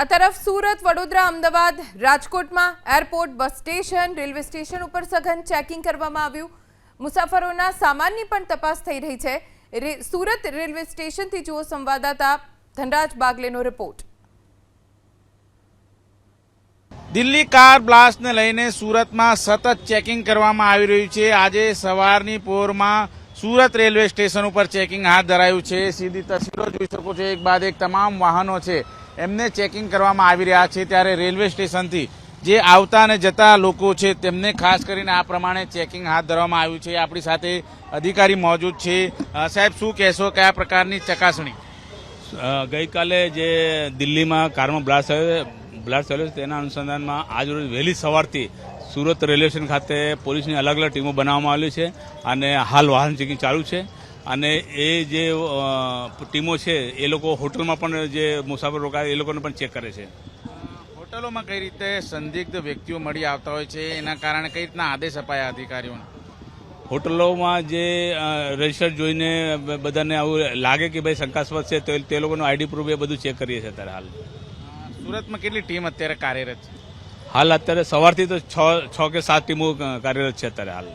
આ તરફ સુરત, વડોદરા, અમદાવાદ, રાજકોટમાં airport, bus station, railway station ઉપર સઘન ચેકિંગ કરવામાં આવ્યું। મુસાફરોના સામાનની પણ તપાસ થઈ રહી છે। સુરત રેલવે સ્ટેશનથી જુઓ સંવાદદાતા ધનરાજ બાગલેનો રિપોર્ટ। દિલ્હી કાર બ્લાસ્ટને લઈને સુરતમાં સતત ચેકિંગ કરવામાં આવી રહ્યું છે। આજે સવારની પોરમાં સુરત રેલવે સ્ટેશન ઉપર ચેકિંગ હાથ ધરાયું છે। સીધી તસવીરો જોઈ શકો છો, એક બાદ એક તમામ વાહનો છે એમને ચેકિંગ કરવામાં આવી રહ્યા છે। ત્યારે રેલવે સ્ટેશનથી જે આવતા અને જતા લોકો છે તેમને ખાસ કરીને આ પ્રમાણે ચેકિંગ હાથ ધરવામાં આવ્યું છે। આપણી સાથે અધિકારી મોજૂદ છે। સાહેબ, શું કહેશો, કયા પ્રકારની ચકાસણી? ગઈકાલે જે દિલ્હીમાં કારમાં બ્લાસ્ટ થયેલો છે તેના અનુસંધાનમાં આજરોજ વહેલી સવારથી સુરત રેલવે સ્ટેશન ખાતે પોલીસની અલગ અલગ ટીમો બનાવવામાં આવેલી છે અને હાલ વાહન ચેકિંગ ચાલુ છે। અને એ જે ટીમો છે એ લોકો હોટલમાં પણ જે મુસાફર રોકાય એ લોકોને પણ ચેક કરે છે। હોટલોમાં કઈ રીતે સંદિગ્ધ વ્યક્તિઓ મળી આવતા હોય છે, એના કારણે કઈ રીતના આદેશ અપાયા અધિકારીઓને? હોટલોમાં જે રજીસ્ટર જોઈને બધાને આવું લાગે કે ભાઈ શંકાસ્પદ છે તો તે લોકોનું આઈડી પ્રૂફ એ બધું ચેક કરીએ છીએ અત્યારે હાલ। સુરતમાં કેટલી ટીમ અત્યારે કાર્યરત છે? હાલ અત્યારે સવારથી તો છ કે 7 ટીમો કાર્યરત છે અત્યારે હાલ।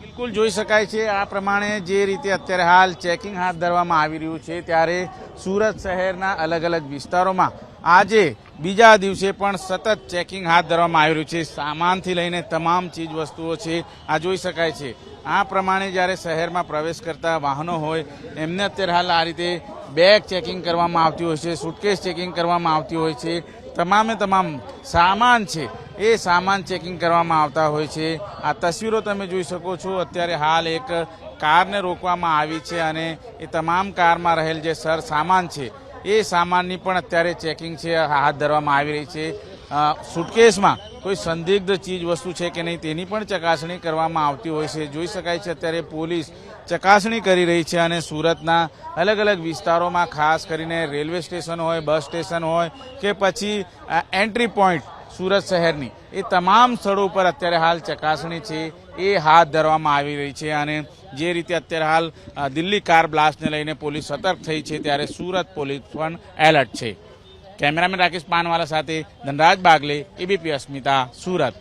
બિલકુલ જોઈ શકાય છે આ પ્રમાણે જે રીતે અત્યારે હાલ ચેકિંગ હાથ ધરવામાં આવી રહ્યું છે। ત્યારે સુરત શહેરના અલગ અલગ વિસ્તારોમાં આજે બીજા દિવસે પણ સતત ચેકિંગ હાથ ધરવામાં આવી રહ્યું છે। સામાનથી લઈને તમામ ચીજ વસ્તુઓ છે આ જોઈ શકાય છે। આ પ્રમાણે જ્યારે શહેરમાં પ્રવેશ કરતા વાહનો હોય એમને અત્યારે હાલ આ રીતે બેગ ચેકિંગ કરવામાં આવતી હોય છે, સુટકેસ ચેકિંગ કરવામાં આવતી હોય છે, તમામે તમામ સામાન છે એ સામાન ચેકિંગ કરવામાં આવતા હોય છે। આ તસવીરો તમે જોઈ શકો છો। અત્યારે હાલ એક કારને રોકવામાં આવી છે અને એ તમામ કારમાં રહેલ જે સામાન છે એ સામાનની પણ અત્યારે ચેકિંગ છે હાથ ધરવામાં આવી રહી છે। સુટકેસમાં કોઈ સંદિગ્ધ ચીજ વસ્તુ છે કે નહીં તેની પણ ચકાસણી કરવામાં આવતી હોય છે। જોઈ શકાય છે અત્યારે પોલીસ ચકાસણી કરી રહી છે અને સુરતના અલગ અલગ વિસ્તારોમાં ખાસ કરીને રેલવે સ્ટેશન હોય, બસ સ્ટેશન હોય કે પછી એન્ટ્રી પોઈન્ટ સુરત શહેરની એ તમામ સ્થળો ઉપર અત્યારે હાલ ચકાસણી છે એ હાથ ધરવામાં આવી રહી છે। અને જે રીતે અત્યારે હાલ દિલ્હી કાર બ્લાસ્ટને લઈને પોલીસ સતર્ક થઈ છે ત્યારે સુરત પોલીસ પણ એલર્ટ છે। કેમેરામેન રાકેશ પાનવાલા સાથે ધનરાજ બાગલે, એબીપી અસ્મિતા, સુરત।